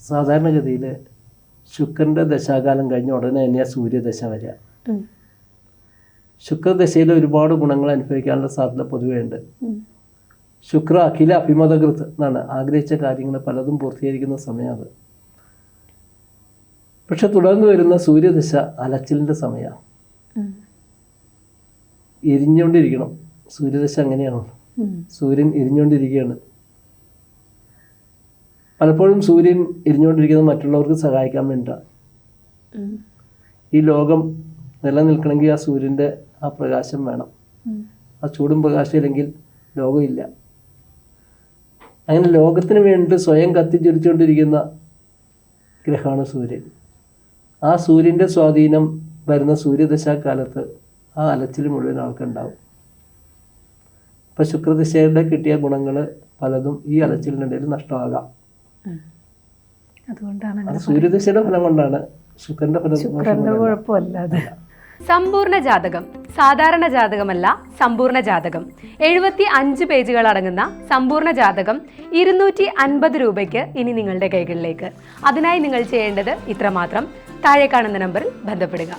സാധാരണഗതിയിൽ ശുക്രൻ്റെ ദശാകാലം കഴിഞ്ഞ ഉടനെ തന്നെയാണ് സൂര്യദശ വരിക. ശുക്രദശയിൽ ഒരുപാട് ഗുണങ്ങൾ അനുഭവിക്കാനുള്ള സാധ്യത പൊതുവേ ഉണ്ട്. ശുക്ര അഖില അഭിമതകൃത് എന്നാണ്, ആഗ്രഹിച്ച കാര്യങ്ങൾ പലതും പൂർത്തീകരിക്കുന്ന സമയം അത്. പക്ഷെ തുടർന്ന് വരുന്ന സൂര്യദശ അലച്ചിലിൻ്റെ സമയമാണ്. എരിഞ്ഞുകൊണ്ടിരിക്കണം. സൂര്യദശ അങ്ങനെയാണ്, സൂര്യൻ എരിഞ്ഞുകൊണ്ടിരിക്കുകയാണ്. പലപ്പോഴും സൂര്യൻ എരിഞ്ഞുകൊണ്ടിരിക്കുന്നത് മറ്റുള്ളവർക്ക് സഹായിക്കാൻ വേണ്ടിയിട്ടാണ്. ഈ ലോകം നിലനിൽക്കണമെങ്കിൽ ആ സൂര്യൻ്റെ ആ പ്രകാശം വേണം. ആ ചൂടും പ്രകാശം ഇല്ലെങ്കിൽ ലോകമില്ല. അങ്ങനെ ലോകത്തിന് വേണ്ടി സ്വയം കത്തിജ്വലിച്ചുകൊണ്ടിരിക്കുന്ന ഗ്രഹമാണ് സൂര്യൻ. ആ സൂര്യൻ്റെ സ്വാധീനം വരുന്ന സൂര്യദശാകാലത്ത് ആ അലച്ചിൽ മുഴുവൻ ആൾക്കുണ്ടാവും. ഇപ്പം ശുക്രദശയുടെ കിട്ടിയ ഗുണങ്ങൾ പലതും ഈ അലച്ചിലിനിടയിൽ നഷ്ടമാകാം. അത് സൂര്യദശയുടെ ഫലം കൊണ്ടാണ്, ശുക്രന്റെ കുഴപ്പമല്ല. സമ്പൂർണ്ണ ജാതകം സാധാരണ ജാതകമല്ല, സമ്പൂർണ്ണ ജാതകം 75 പേജുകൾ അടങ്ങുന്ന സമ്പൂർണ്ണ ജാതകം 250 രൂപയ്ക്ക് ഇനി നിങ്ങളുടെ കൈകളിലേക്ക്. അതിനായി നിങ്ങൾ ചെയ്യേണ്ടത് ഇത്രമാത്രം: താഴെ കാണുന്ന നമ്പറിൽ ബന്ധപ്പെടുക.